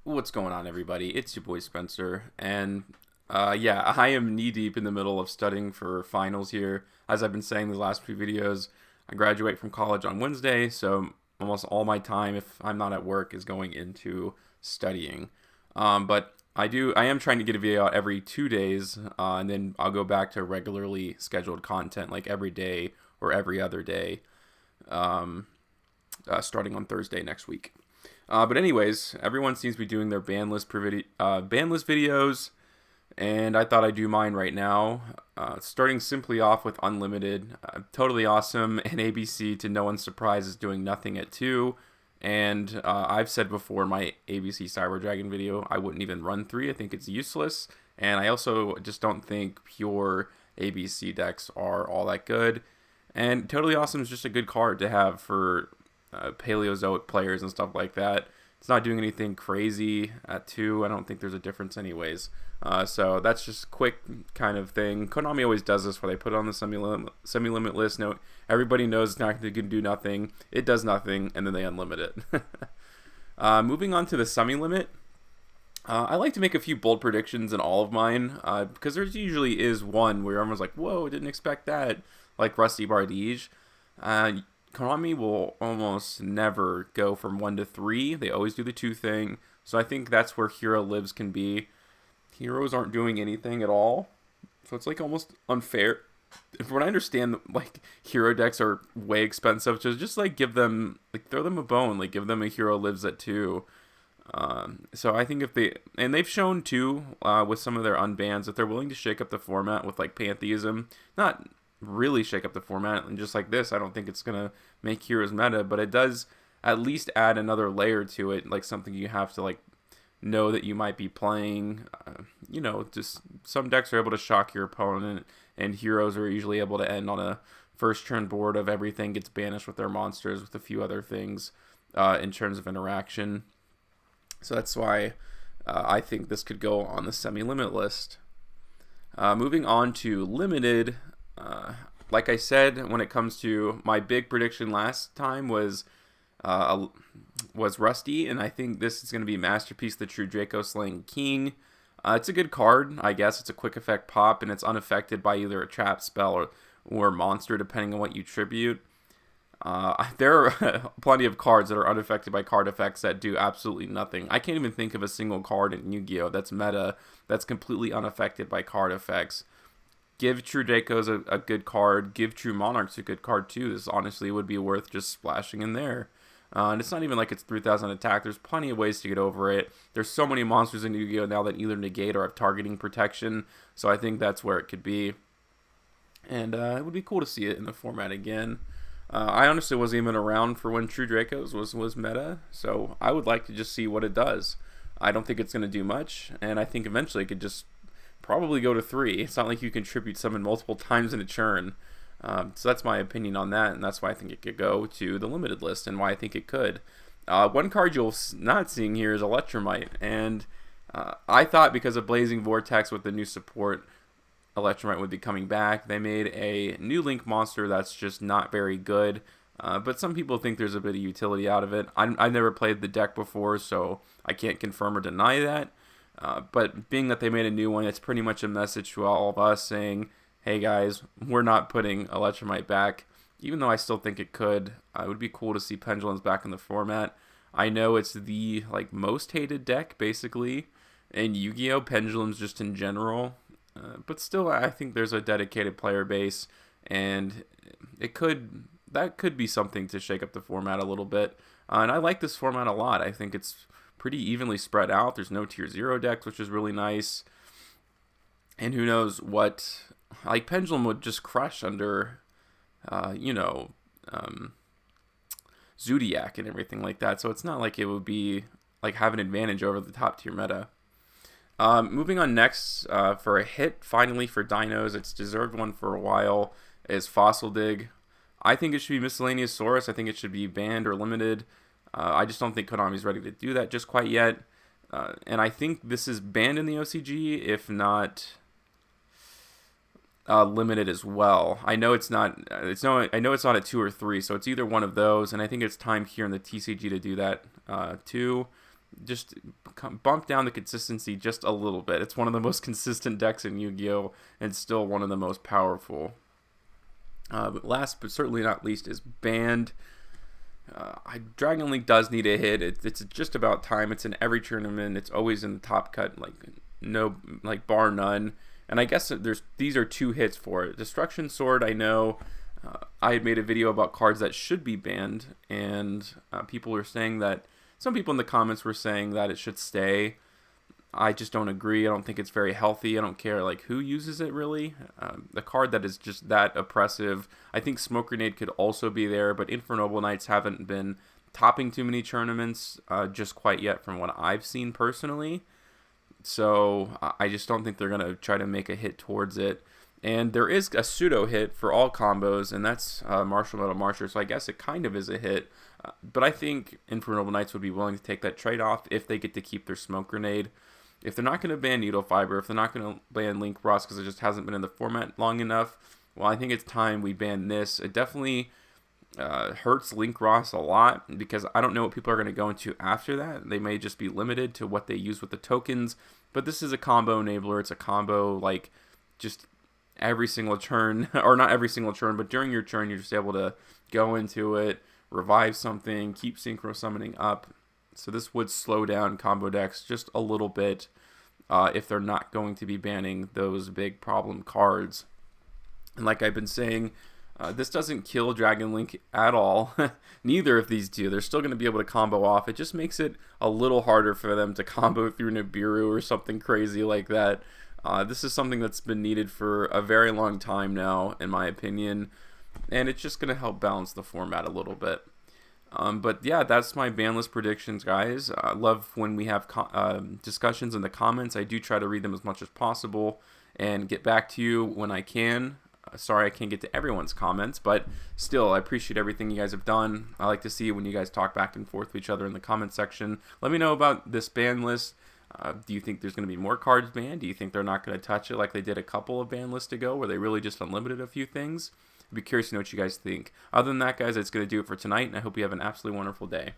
What's going on, everybody? It's your boy Spencer, and yeah, I am knee deep in the middle of studying for finals here. As I've been saying the last few videos, I graduate from college on Wednesday, so almost all my time, if I'm not at work, is going into studying. But I am trying to get a video out every 2 days, and then I'll go back to regularly scheduled content like every day or every other day, um, starting on Thursday next week. But anyways, everyone seems to be doing their ban list videos, and I thought I'd do mine right now. Starting simply off with Unlimited, totally awesome, and ABC, to no one's surprise, is doing nothing at 2. And I've said before in my ABC Cyber Dragon video, I wouldn't even run 3. I think it's useless, and I also just don't think pure ABC decks are all that good. And Totally Awesome is just a good card to have for Paleozoic players and stuff like that. It's not doing anything crazy at 2. I don't think there's a difference anyways. So that's just quick kind of thing. Konami always does this where they put it on the semi-limit list. No, everybody knows it's not going to do nothing. It does nothing, and then they unlimit it. Moving on to the semi-limit. I like to make a few bold predictions in all of mine because there usually is one where everyone's like, whoa, didn't expect that, like Rusty Bardige. Uh, Konami will almost never go from 1 to 3. They always do the 2 thing. So I think that's where Hero Lives can be. Heroes aren't doing anything at all. So it's like almost unfair. From what I understand, like hero decks are way expensive. So just like give them, like throw them a bone. Like give them a Hero Lives at 2. So I think if they've shown too with some of their unbans that they're willing to shake up the format with like pantheism, not really shake up the format, and just like this, I don't think it's gonna make heroes meta, but it does at least add another layer to it, like something you have to like know that you might be playing. Just some decks are able to shock your opponent, and heroes are usually able to end on a first turn board of everything gets banished with their monsters with a few other things in terms of interaction. So that's why I think this could go on the semi-limit list. Moving on to limited, like I said, when it comes to my big prediction last time was Rusty, and I think this is going to be Masterpiece, the True Draco Slaying King. It's a good card, I guess. It's a quick effect pop, and it's unaffected by either a trap spell or monster, depending on what you tribute. There are plenty of cards that are unaffected by card effects that do absolutely nothing. I can't even think of a single card in Yu-Gi-Oh! That's meta that's completely unaffected by card effects. Give True Dracos a good card. Give True Monarchs a good card too. This honestly would be worth just splashing in there. And it's not even like it's 3,000 attack. There's plenty of ways to get over it. There's so many monsters in Yu-Gi-Oh! Now that either negate or have targeting protection. So I think that's where it could be. And it would be cool to see it in the format again. I honestly wasn't even around for when True Dracos was meta, so I would like to just see what it does. I don't think it's going to do much, and I think eventually it could just probably go to 3. It's not like you contribute summon multiple times in a churn. So that's my opinion on that, and that's why I think it could go to the limited list, and why I think it could. One card you'll not seeing here is Electromite, and I thought because of Blazing Vortex with the new support, Electromite would be coming back. They made a new Link monster that's just not very good, but some people think there's a bit of utility out of it. I've never played the deck before, so I can't confirm or deny that. But being that they made a new one, it's pretty much a message to all of us saying, hey guys, we're not putting Electromite back, even though I still think it could. It would be cool to see Pendulums back in the format. I know it's the most hated deck, basically, in Yu-Gi-Oh! Pendulums just in general. But still, I think there's a dedicated player base, and that could be something to shake up the format a little bit. And I like this format a lot. I think it's pretty evenly spread out. There's no tier 0 decks, which is really nice. And who knows what, like Pendulum would just crush under, Zodiac and everything like that. So it's not like it would be like have an advantage over the top tier meta. Moving on next, for a hit, finally for Dinos, it's deserved one for a while, is Fossil Dig. I think it should be Miscellaneous Saurus. I think it should be banned or limited. I just don't think Konami's ready to do that just quite yet. And I think this is banned in the OCG, if not limited as well. I know it's not. I know it's not at 2 or 3, so it's either one of those. And I think it's time here in the TCG to do that too. just bump down the consistency just a little bit. It's one of the most consistent decks in Yu-Gi-Oh! And still one of the most powerful. But last but certainly not least is Banned. Dragon Link does need a hit. It's just about time. It's in every tournament. It's always in the top cut, bar none. And I guess these are 2 hits for it. Destruction Sword, I know. I had made a video about cards that should be banned, and people were saying that, some people in the comments were saying that it should stay. I just don't agree. I don't think it's very healthy. I don't care who uses it really. The card that is just that oppressive. I think Smoke Grenade could also be there, but Infernoble Knights haven't been topping too many tournaments just quite yet from what I've seen personally. So I just don't think they're going to try to make a hit towards it. And there is a pseudo hit for all combos, and that's Martial Metal Marsher, so I guess it kind of is a hit. But I think Infernoble Knights would be willing to take that trade-off if they get to keep their Smoke Grenade. If they're not going to ban Needle Fiber, if they're not going to ban Link Rust because it just hasn't been in the format long enough, well, I think it's time we ban this. It definitely hurts Link Rust a lot because I don't know what people are going to go into after that. They may just be limited to what they use with the tokens, but this is a combo enabler. It's a combo just every single turn, or not every single turn, but during your turn, you're just able to go into it, revive something, keep Synchro Summoning up. So this would slow down combo decks just a little bit if they're not going to be banning those big problem cards. And like I've been saying, this doesn't kill Dragon Link at all. Neither of these do. They're still going to be able to combo off. It just makes it a little harder for them to combo through Nibiru or something crazy like that. This is something that's been needed for a very long time now, in my opinion, and it's just going to help balance the format a little bit. But yeah, that's my ban list predictions, guys. I love when we have discussions in the comments. I do try to read them as much as possible and get back to you when I can. Sorry I can't get to everyone's comments, but still, I appreciate everything you guys have done. I like to see when you guys talk back and forth with each other in the comment section. Let me know about this ban list. Do you think there's going to be more cards banned? Do you think they're not going to touch it like they did a couple of ban lists ago where they really just unlimited a few things? I'd be curious to know what you guys think. Other than that, guys, that's going to do it for tonight, and I hope you have an absolutely wonderful day.